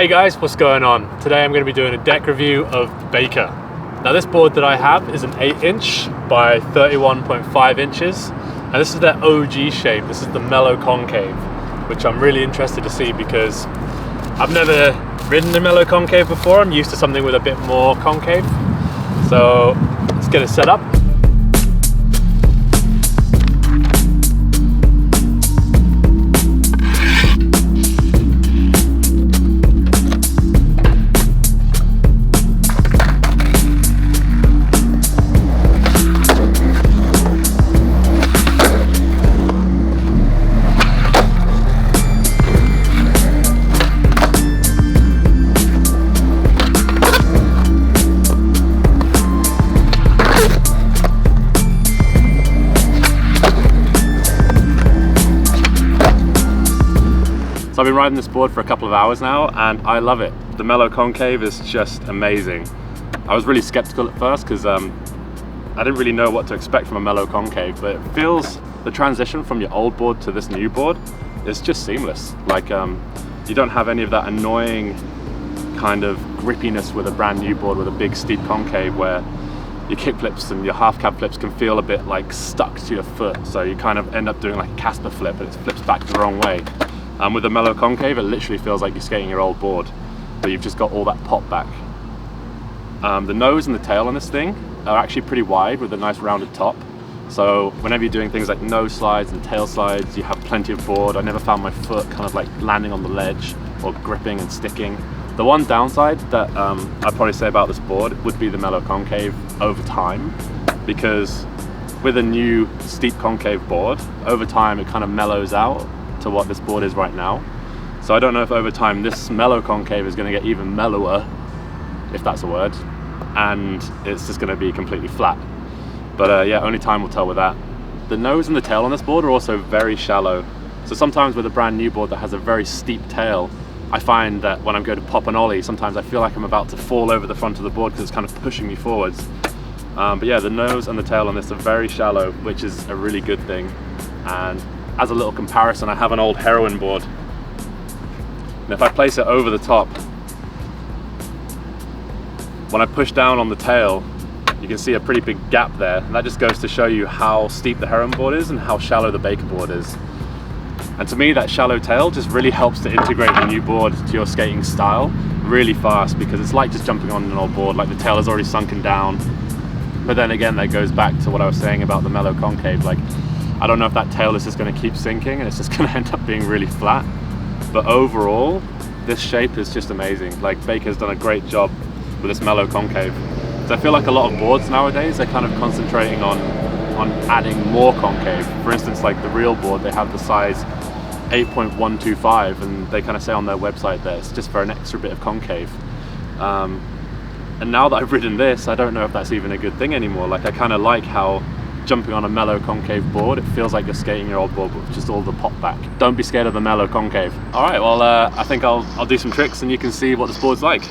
Hey guys, what's going on? Today I'm going to be doing a deck review of the Baker. Now this board that I have is an 8-inch by 31.5 inches, and this is their OG shape. This is the Mellow Concave, which I'm really interested to see because I've never ridden the Mellow Concave before. I'm used to something with a bit more concave. So let's get it set up. I've been riding this board for a couple of hours now and I love it. The Mellow Concave is just amazing. I was really skeptical at first because I didn't really know what to expect from a Mellow Concave, but it feels, the transition from your old board to this new board is just seamless. Like you don't have any of that annoying kind of grippiness with a brand new board with a big steep concave where your kick flips and your half cab flips can feel a bit like stuck to your foot. So you kind of end up doing like a Casper flip and it flips back the wrong way. With the Mellow Concave, it literally feels like you're skating your old board, but you've just got all that pop back. The nose and the tail on this thing are actually pretty wide with a nice rounded top. So whenever you're doing things like nose slides and tail slides, you have plenty of board. I never found my foot kind of like landing on the ledge or gripping and sticking. The one downside that I'd probably say about this board would be the Mellow Concave over time, because with a new steep concave board, over time it kind of mellows out to what this board is right now. So I don't know if over time this Mellow Concave is going to get even mellower, if that's a word, and it's just going to be completely flat. But yeah, only time will tell with that. The nose and the tail on this board are also very shallow. So sometimes with a brand new board that has a very steep tail, I find that when I'm going to pop an ollie, sometimes I feel like I'm about to fall over the front of the board because it's kind of pushing me forwards. But yeah, the nose and the tail on this are very shallow, which is a really good thing. And as a little comparison, I have an old Heroin board, and if I place it over the top, when I push down on the tail, you can see a pretty big gap there, and that just goes to show you how steep the Heroin board is and how shallow the Baker board is. And to me, that shallow tail just really helps to integrate the new board to your skating style really fast, because it's like just jumping on an old board, like the tail is already sunken down. But then again, that goes back to what I was saying about the Mellow Concave. Like, I don't know if that tail is just going to keep sinking and it's just going to end up being really flat. But overall, this shape is just amazing. Like, Baker's done a great job with this Mellow Concave. So I feel like a lot of boards nowadays, they're kind of concentrating on adding more concave. For instance, like the Real board, they have the size 8.125 and they kind of say on their website that it's just for an extra bit of concave. And now that I've ridden this, I don't know if that's even a good thing anymore. Like, I kind of like how jumping on a Mellow Concave board, it feels like you're skating your old board with just all the pop back. Don't be scared of the Mellow Concave. All right, well, I think I'll do some tricks and you can see what this board's like.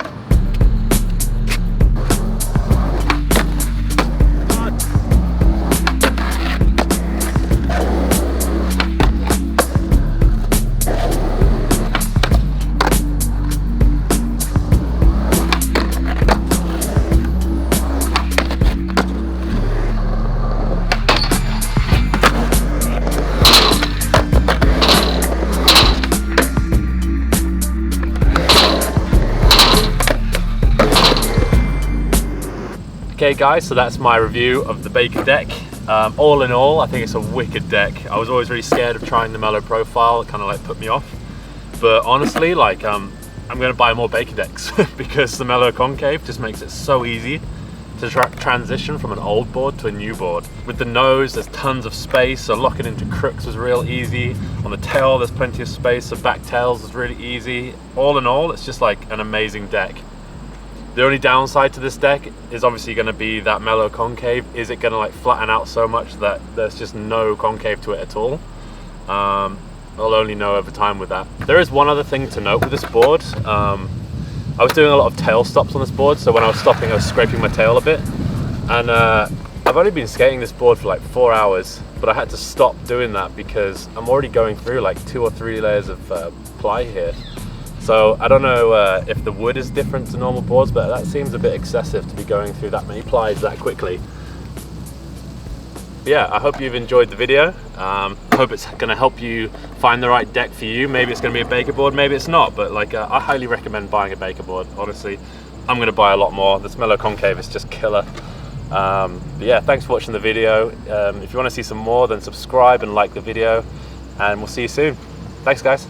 Okay guys, so that's my review of the Baker deck. All in all, I think it's a wicked deck. I was always really scared of trying the Mellow profile. It kind of like put me off. But honestly, like I'm going to buy more Baker decks because the Mellow Concave just makes it so easy to transition from an old board to a new board. With the nose, there's tons of space, so locking into crooks was real easy. On the tail, there's plenty of space, so back tails is really easy. All in all, it's just like an amazing deck. The only downside to this deck is obviously going to be that Mellow Concave. Is it going to like flatten out so much that there's just no concave to it at all? I'll only know over time with that. There is one other thing to note with this board. I was doing a lot of tail stops on this board, so when I was stopping I was scraping my tail a bit, and I've only been skating this board for like 4 hours, but I had to stop doing that because I'm already going through like 2 or 3 layers of ply here. So I don't know if the wood is different to normal boards, but that seems a bit excessive to be going through that many plies that quickly. But yeah, I hope you've enjoyed the video. I hope it's going to help you find the right deck for you. Maybe it's going to be a Baker board, maybe it's not, but like I highly recommend buying a Baker board. Honestly, I'm going to buy a lot more. This Mellow Concave is just killer. But yeah, thanks for watching the video. If you want to see some more, then subscribe and like the video, and we'll see you soon. Thanks guys.